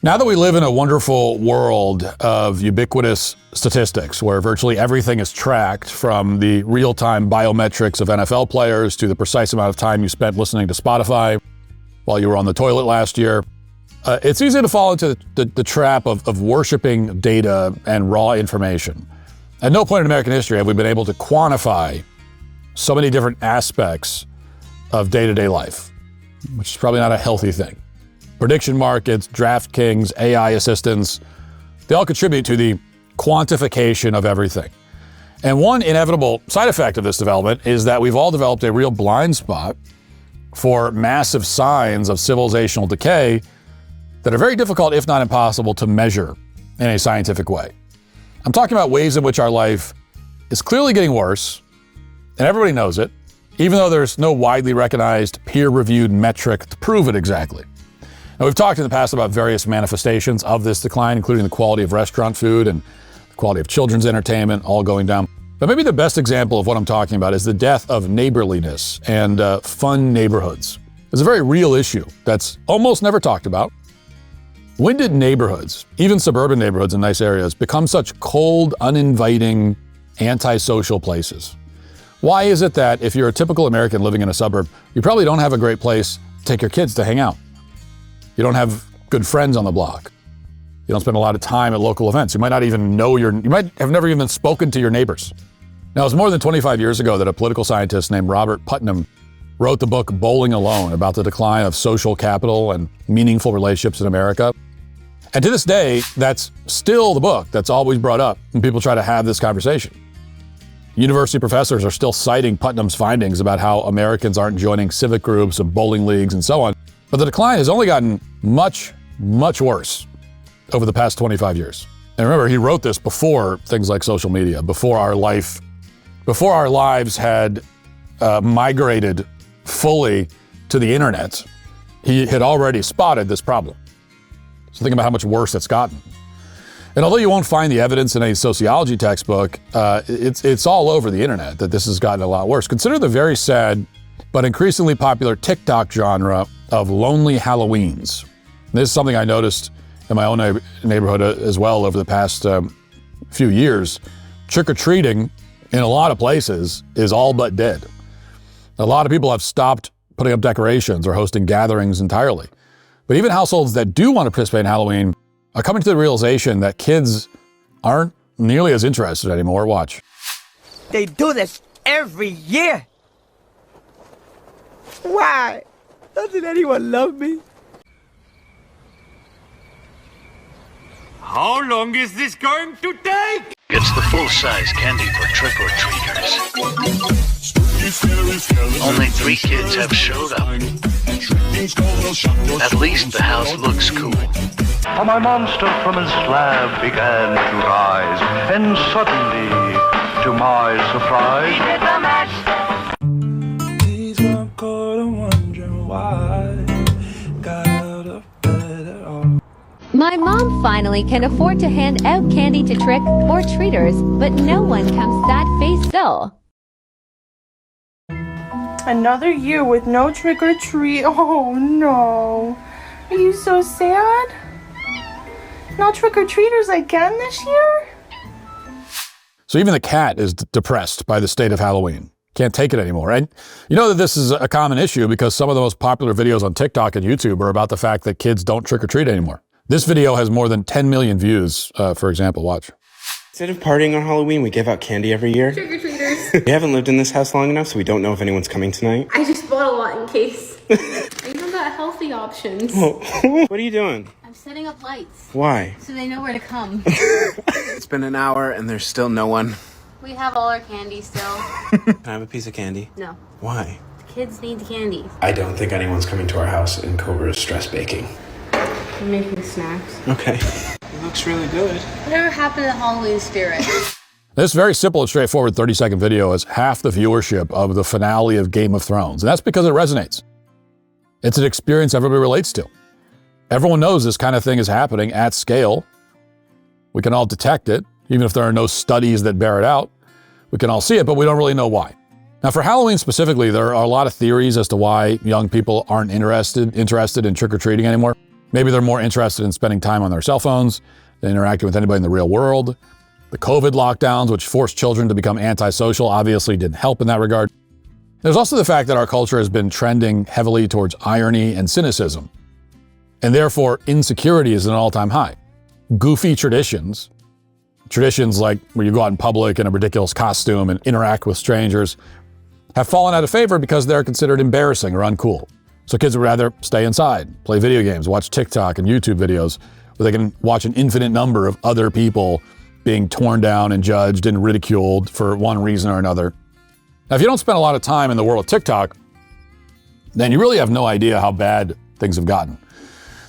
Now that we live in a wonderful world of ubiquitous statistics where virtually everything is tracked, from the real-time biometrics of NFL players to the precise amount of time you spent listening to Spotify while you were on the toilet last year, it's easy to fall into the trap of worshiping data and raw information. At no point in American history have we been able to quantify so many different aspects of day-to-day life, which is probably not a healthy thing. Prediction markets, DraftKings, AI assistants, they all contribute to the quantification of everything. And one inevitable side effect of this development is that we've all developed a real blind spot for massive signs of civilizational decay that are very difficult, if not impossible, to measure in a scientific way. I'm talking about ways in which our life is clearly getting worse, and everybody knows it, even though there's no widely recognized peer-reviewed metric to prove it exactly. Now, we've talked in the past about various manifestations of this decline, including the quality of restaurant food and the quality of children's entertainment all going down. But maybe the best example of what I'm talking about is the death of neighborliness and fun neighborhoods. It's a very real issue that's almost never talked about. When did neighborhoods, even suburban neighborhoods in nice areas, become such cold, uninviting, antisocial places? Why is it that if you're a typical American living in a suburb, you probably don't have a great place to take your kids to hang out? You don't have good friends on the block. You don't spend a lot of time at local events. You might not even know you might have never even spoken to your neighbors. Now, it was more than 25 years ago that a political scientist named Robert Putnam wrote the book Bowling Alone about the decline of social capital and meaningful relationships in America. And to this day, that's still the book that's always brought up when people try to have this conversation. University professors are still citing Putnam's findings about how Americans aren't joining civic groups and bowling leagues and so on. But the decline has only gotten much, much worse over the past 25 years. And remember, he wrote this before things like social media, before our lives had migrated fully to the internet. He had already spotted this problem. So think about how much worse it's gotten. And although you won't find the evidence in a sociology textbook, it's all over the internet that this has gotten a lot worse. Consider the very sad but increasingly popular TikTok genre of lonely Halloweens. This is something I noticed in my own neighborhood as well over the past few years. Trick-or-treating in a lot of places is all but dead. A lot of people have stopped putting up decorations or hosting gatherings entirely. But even households that do want to participate in Halloween are coming to the realization that kids aren't nearly as interested anymore. Watch. They do this every year. Why? Doesn't anyone love me? How long is this going to take? It's the full-size candy for trick-or-treaters. Only 3 kids have showed up. At least the house looks cool. For my monster from his slab began to rise, and suddenly, to my surprise, These were cold and wondering why got out of bed at all. My mom finally can afford to hand out candy to trick-or-treaters, but no one comes that face still. Another year with no trick-or-treat. Oh no. Are you so sad? No trick-or-treaters again this year? So even the cat is depressed by the state of Halloween. Can't take it anymore. And you know that this is a common issue because some of the most popular videos on TikTok and YouTube are about the fact that kids don't trick-or-treat anymore. This video has more than 10 million views, for example. Watch. Instead of partying on Halloween, we give out candy every year. Trick-or-treaters. We haven't lived in this house long enough, so we don't know if anyone's coming tonight. I just bought a lot in case. I know got healthy options. Oh. What are you doing? I'm setting up lights. Why? So they know where to come. It's been an hour and there's still no one. We have all our candy still. Can I have a piece of candy? No. Why? The kids need the candy. I don't think anyone's coming to our house, and Cobra is stress baking. I'm making snacks. Okay. It looks really good. Whatever happened to the Halloween spirit? This very simple and straightforward 30-second video has half the viewership of the finale of Game of Thrones, and that's because it resonates. It's an experience everybody relates to. Everyone knows this kind of thing is happening at scale. We can all detect it, even if there are no studies that bear it out. We can all see it, but we don't really know why. Now, for Halloween specifically, there are a lot of theories as to why young people aren't interested in trick-or-treating anymore. Maybe they're more interested in spending time on their cell phones than interacting with anybody in the real world. The COVID lockdowns, which forced children to become antisocial, obviously didn't help in that regard. There's also the fact that our culture has been trending heavily towards irony and cynicism, and therefore insecurity is at an all-time high. Goofy traditions like where you go out in public in a ridiculous costume and interact with strangers, have fallen out of favor because they're considered embarrassing or uncool. So kids would rather stay inside, play video games, watch TikTok and YouTube videos where they can watch an infinite number of other people being torn down and judged and ridiculed for one reason or another. Now, if you don't spend a lot of time in the world of TikTok, then you really have no idea how bad things have gotten.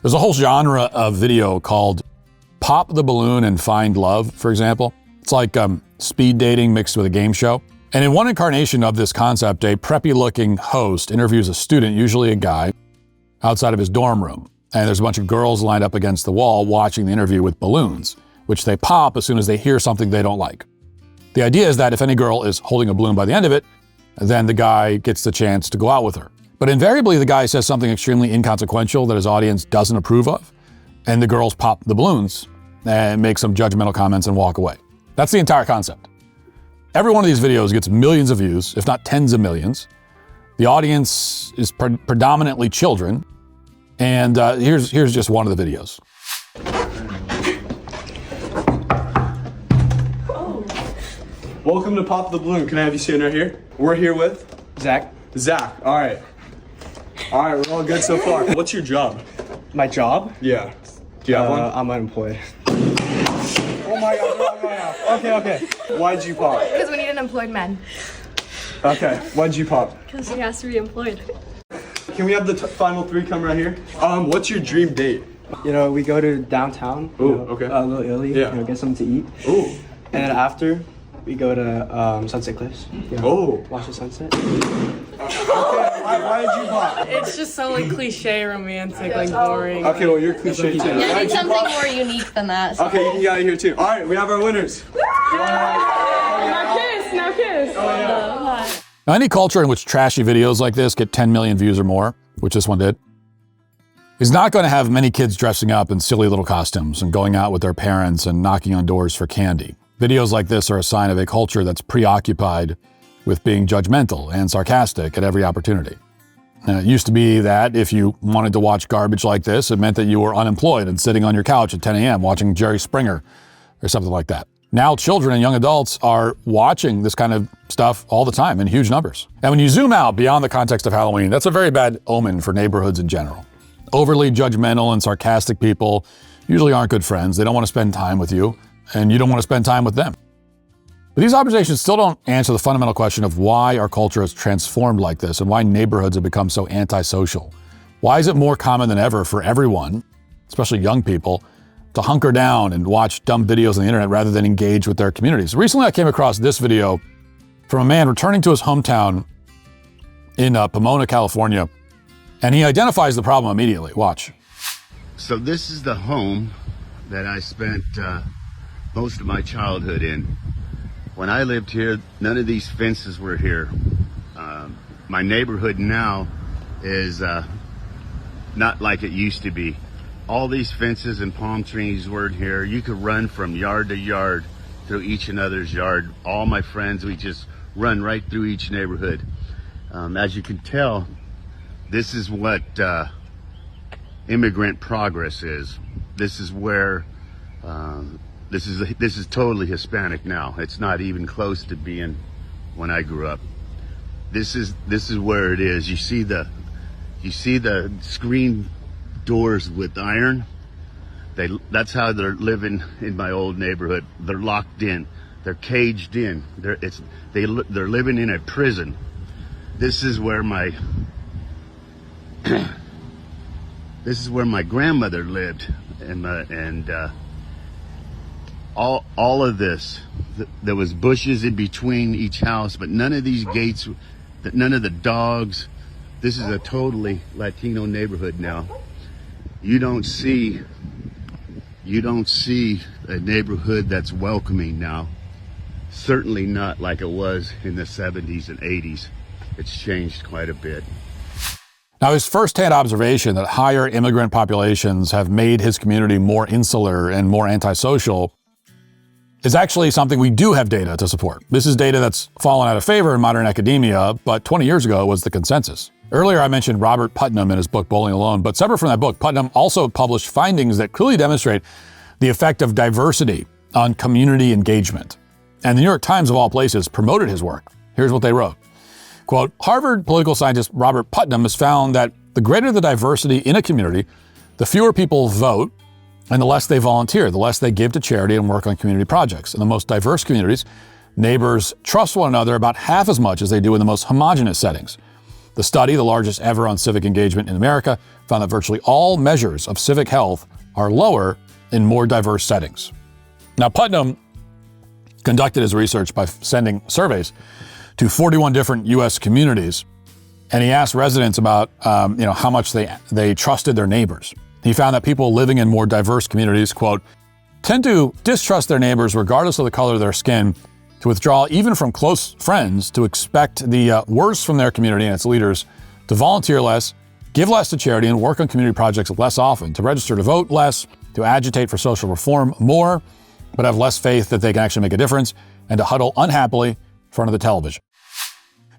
There's a whole genre of video called Pop the Balloon and Find Love, for example. It's like speed dating mixed with a game show. And in one incarnation of this concept, a preppy-looking host interviews a student, usually a guy, outside of his dorm room. And there's a bunch of girls lined up against the wall watching the interview with balloons, which they pop as soon as they hear something they don't like. The idea is that if any girl is holding a balloon by the end of it, then the guy gets the chance to go out with her. But invariably, the guy says something extremely inconsequential that his audience doesn't approve of, and the girls pop the balloons and make some judgmental comments and walk away. That's the entire concept. Every one of these videos gets millions of views, if not tens of millions. The audience is predominantly children, and here's just one of the videos. Welcome to Pop the Balloon. Can I have you stand right here? We're here with Zach. Zach. All right. We're all good so far. What's your job? My job? Yeah. Do you have one? I'm unemployed. Oh my God. Okay. Why'd you pop? Because we need an employed man. Okay. Why'd you pop? Because he has to be employed. Can we have the final three come right here? What's your dream date? You know, we go to downtown. Okay. A little early. Yeah. You know, get something to eat. Ooh. And then after, we go to Sunset Cliffs. You know, watch the sunset. Why did you pop? It's just so like cliche, romantic, like boring. Okay, well you're cliche too. I need something more unique than that. Okay, you can get out of here too. All right, we have our winners. Now kiss. Oh yeah. Now, any culture in which trashy videos like this get 10 million views or more, which this one did, is not going to have many kids dressing up in silly little costumes and going out with their parents and knocking on doors for candy. Videos like this are a sign of a culture that's preoccupied with being judgmental and sarcastic at every opportunity. And it used to be that if you wanted to watch garbage like this, it meant that you were unemployed and sitting on your couch at 10 a.m. watching Jerry Springer or something like that. Now children and young adults are watching this kind of stuff all the time in huge numbers. And when you zoom out beyond the context of Halloween, that's a very bad omen for neighborhoods in general. Overly judgmental and sarcastic people usually aren't good friends. They don't want to spend time with you, and you don't want to spend time with them. But these observations still don't answer the fundamental question of why our culture has transformed like this and why neighborhoods have become so antisocial. Why is it more common than ever for everyone, especially young people, to hunker down and watch dumb videos on the internet rather than engage with their communities? Recently, I came across this video from a man returning to his hometown in Pomona, California, and he identifies the problem immediately. Watch. So this is the home that I spent most of my childhood in. When I lived here, none of these fences were here. My neighborhood now is not like it used to be. All these fences and palm trees weren't here. You could run from yard to yard through each other's yard. All my friends, we just run right through each neighborhood. As you can tell, this is what immigrant progress is. This is where this is totally Hispanic now. It's not even close to being when I grew up. This is where it is. You see the screen doors with iron. That's how they're living in my old neighborhood. They're locked in. They're caged in. They're living in a prison. This is where my grandmother lived, and all of this. There was bushes in between each house, but none of these gates, none of the dogs. This is a totally Latino neighborhood now. You don't see a neighborhood that's welcoming now. Certainly not like it was in the 70s and 80s. It's changed quite a bit. Now, his firsthand observation that higher immigrant populations have made his community more insular and more antisocial is actually something we do have data to support. This is data that's fallen out of favor in modern academia, but 20 years ago it was the consensus. Earlier I mentioned Robert Putnam in his book Bowling Alone, but separate from that book, Putnam also published findings that clearly demonstrate the effect of diversity on community engagement. And the New York Times, of all places, promoted his work. Here's what they wrote. Quote, Harvard political scientist Robert Putnam has found that the greater the diversity in a community, the fewer people vote, and the less they volunteer, the less they give to charity and work on community projects. In the most diverse communities, neighbors trust one another about half as much as they do in the most homogeneous settings. The study, the largest ever on civic engagement in America, found that virtually all measures of civic health are lower in more diverse settings. Now, Putnam conducted his research by sending surveys to 41 different U.S. communities, and he asked residents about how much they trusted their neighbors. He found that people living in more diverse communities, quote, tend to distrust their neighbors regardless of the color of their skin, to withdraw even from close friends, to expect the worst from their community and its leaders, to volunteer less, give less to charity, and work on community projects less often, to register to vote less, to agitate for social reform more, but have less faith that they can actually make a difference, and to huddle unhappily in front of the television.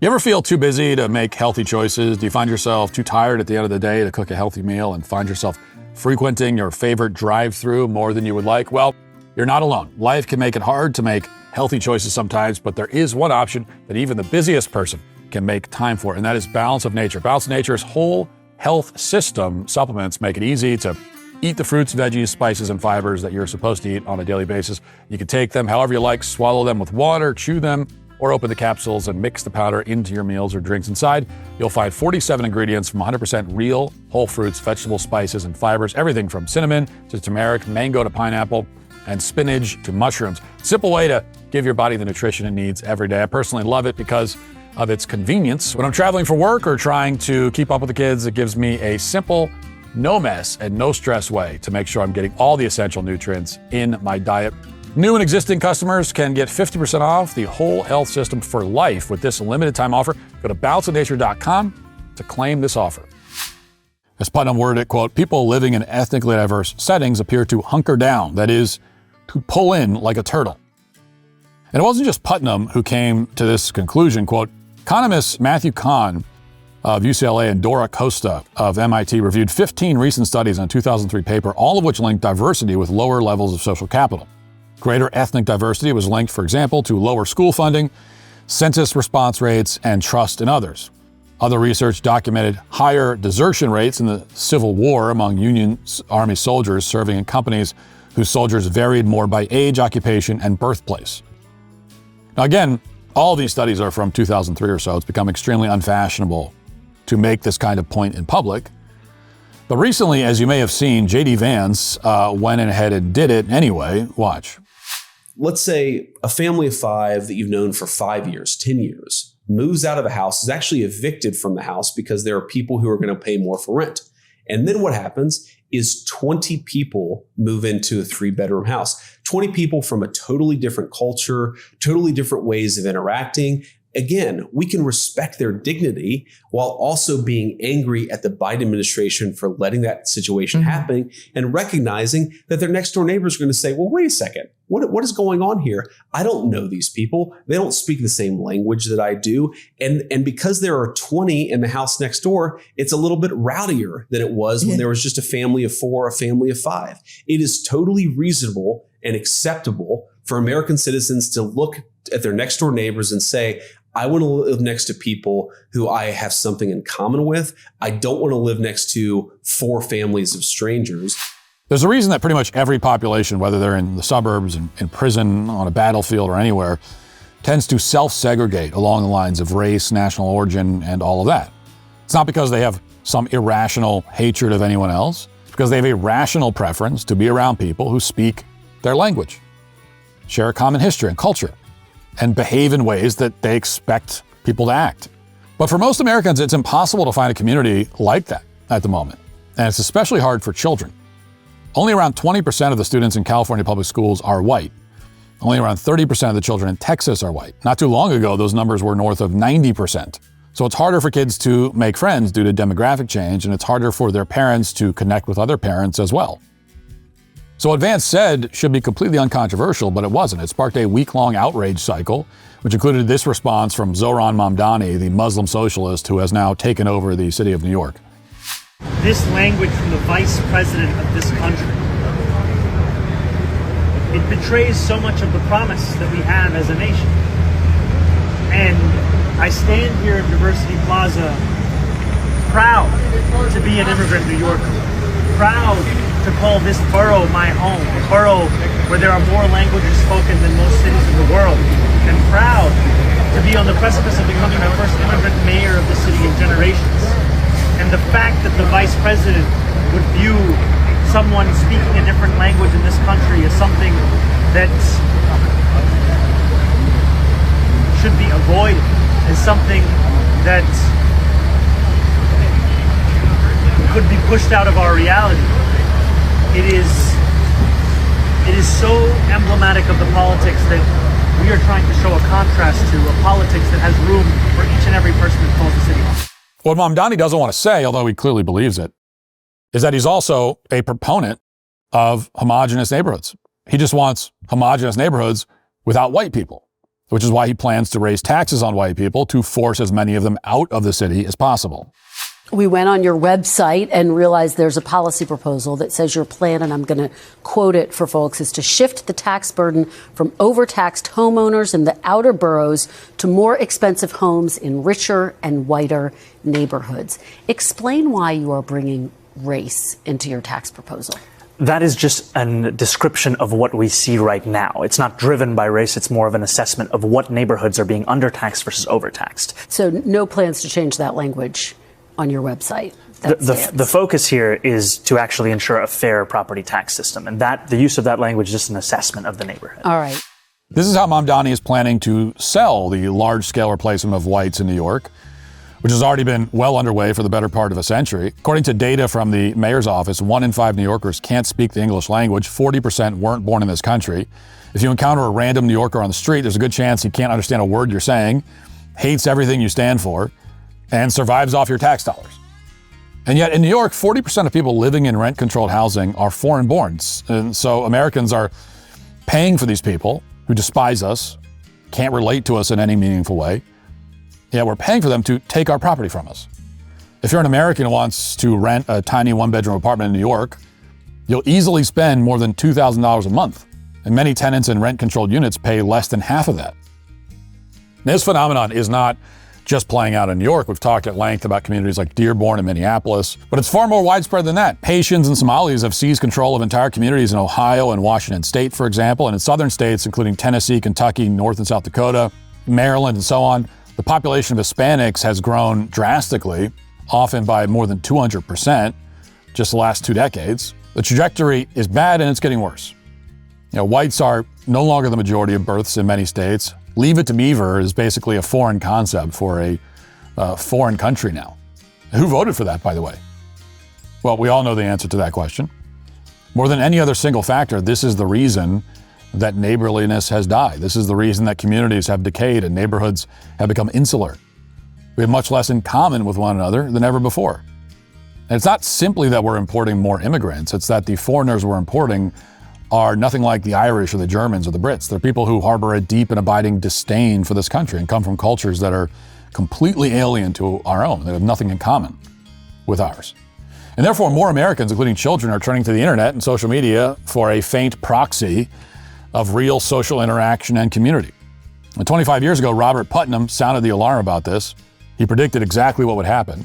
You ever feel too busy to make healthy choices? Do you find yourself too tired at the end of the day to cook a healthy meal and find yourself frequenting your favorite drive-thru more than you would like? Well, you're not alone. Life can make it hard to make healthy choices sometimes, but there is one option that even the busiest person can make time for, and that is Balance of Nature. Balance of Nature's whole health system supplements make it easy to eat the fruits, veggies, spices, and fibers that you're supposed to eat on a daily basis. You can take them however you like, swallow them with water, chew them, or open the capsules and mix the powder into your meals or drinks. Inside, you'll find 47 ingredients from 100% real whole fruits, vegetables, spices, and fibers, everything from cinnamon to turmeric, mango to pineapple, and spinach to mushrooms. Simple way to give your body the nutrition it needs every day. I personally love it because of its convenience. When I'm traveling for work or trying to keep up with the kids, it gives me a simple, no mess and no stress way to make sure I'm getting all the essential nutrients in my diet. New and existing customers can get 50% off the whole health system for life with this limited time offer. Go to balanceofnature.com to claim this offer. As Putnam worded it, quote, people living in ethnically diverse settings appear to hunker down, that is, to pull in like a turtle. And it wasn't just Putnam who came to this conclusion, quote, economists Matthew Kahn of UCLA and Dora Costa of MIT reviewed 15 recent studies on a 2003 paper, all of which linked diversity with lower levels of social capital. Greater ethnic diversity was linked, for example, to lower school funding, census response rates, and trust in others. Other research documented higher desertion rates in the Civil War among Union Army soldiers serving in companies whose soldiers varied more by age, occupation, and birthplace. Now again, all these studies are from 2003 or so. It's become extremely unfashionable to make this kind of point in public. But recently, as you may have seen, J.D. Vance went ahead and did it anyway. Watch. Let's say a family of 5 that you've known for 5 years, 10 years, moves out of a house, is actually evicted from the house because there are people who are going to pay more for rent. And then what happens is 20 people move into a 3-bedroom house. 20 people from a totally different culture, totally different ways of interacting. Again, we can respect their dignity while also being angry at the Biden administration for letting that situation happen and recognizing that their next door neighbors are going to say, well, wait a second, what is going on here? I don't know these people. They don't speak the same language that I do. And because there are 20 in the house next door, it's a little bit rowdier than it was when there was just a family of 4, a family of 5. It is totally reasonable and acceptable for American citizens to look at their next door neighbors and say, I want to live next to people who I have something in common with. I don't want to live next to 4 families of strangers. There's a reason that pretty much every population, whether they're in the suburbs, in prison, on a battlefield, or anywhere, tends to self-segregate along the lines of race, national origin, and all of that. It's not because they have some irrational hatred of anyone else. It's because they have a rational preference to be around people who speak their language, share a common history and culture, and behave in ways that they expect people to act. But for most Americans, it's impossible to find a community like that at the moment. And it's especially hard for children. Only around 20% of the students in California public schools are white. Only around 30% of the children in Texas are white. Not too long ago, those numbers were north of 90%. So it's harder for kids to make friends due to demographic change, and it's harder for their parents to connect with other parents as well. So what Vance said should be completely uncontroversial, but it wasn't. It sparked a week-long outrage cycle, which included this response from Zohran Mamdani, the Muslim socialist who has now taken over the city of New York. This language from the vice president of this country, it betrays so much of the promise that we have as a nation. And I stand here at University Plaza proud to be an immigrant New Yorker, proud to call this borough my home, a borough where there are more languages spoken than most cities in the world, and proud to be on the precipice of becoming the first immigrant mayor of the city in generations. And the fact that the vice president would view someone speaking a different language in this country as something that should be avoided, as something that could be pushed out of our reality. It is so emblematic of the politics that we are trying to show a contrast to, a politics that has room for each and every person that calls the city home. What Mamdani doesn't want to say, although he clearly believes it, is that he's also a proponent of homogenous neighborhoods. He just wants homogenous neighborhoods without white people, which is why he plans to raise taxes on white people to force as many of them out of the city as possible. We went on your website and realized there's a policy proposal that says your plan, and I'm going to quote it for folks, is to shift the tax burden from overtaxed homeowners in the outer boroughs to more expensive homes in richer and whiter neighborhoods. Explain why you are bringing race into your tax proposal. That is just a description of what we see right now. It's not driven by race. It's more of an assessment of what neighborhoods are being undertaxed versus overtaxed. So no plans to change that language on your website. The focus here is to actually ensure a fair property tax system, and that the use of that language is just an assessment of the neighborhood. All right. This is how Mamdani is planning to sell the large-scale replacement of whites in New York, which has already been well underway for the better part of a century. According to data from the mayor's office, 1 in 5 New Yorkers can't speak the English language. 40% weren't born in this country. If you encounter a random New Yorker on the street, there's a good chance he can't understand a word you're saying, hates everything you stand for, and survives off your tax dollars. And yet in New York, 40% of people living in rent-controlled housing are foreign-born. And so Americans are paying for these people who despise us, can't relate to us in any meaningful way. Yeah, we're paying for them to take our property from us. If you're an American who wants to rent a tiny one-bedroom apartment in New York, you'll easily spend more than $2,000 a month. And many tenants in rent-controlled units pay less than half of that. This phenomenon is not just playing out in New York. We've talked at length about communities like Dearborn and Minneapolis, but it's far more widespread than that. Haitians and Somalis have seized control of entire communities in Ohio and Washington State, for example, and in southern states, including Tennessee, Kentucky, North and South Dakota, Maryland, and so on. The population of Hispanics has grown drastically, often by more than 200%, just the last 2 decades. The trajectory is bad and it's getting worse. You know, whites are no longer the majority of births in many states. Leave it to Beaver is basically a foreign concept for a foreign country now. Who voted for that, by the way? Well, we all know the answer to that question. More than any other single factor, this is the reason that neighborliness has died. This is the reason that communities have decayed and neighborhoods have become insular. We have much less in common with one another than ever before. And it's not simply that we're importing more immigrants, it's that the foreigners we're importing are nothing like the Irish or the Germans or the Brits. They're people who harbor a deep and abiding disdain for this country and come from cultures that are completely alien to our own. They have nothing in common with ours. And therefore, more Americans, including children, are turning to the internet and social media for a faint proxy of real social interaction and community. And 25 years ago, Robert Putnam sounded the alarm about this. He predicted exactly what would happen.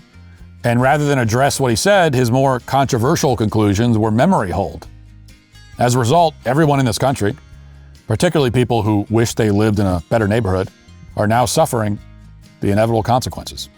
And rather than address what he said, his more controversial conclusions were memory hold. As a result, everyone in this country, particularly people who wish they lived in a better neighborhood, are now suffering the inevitable consequences.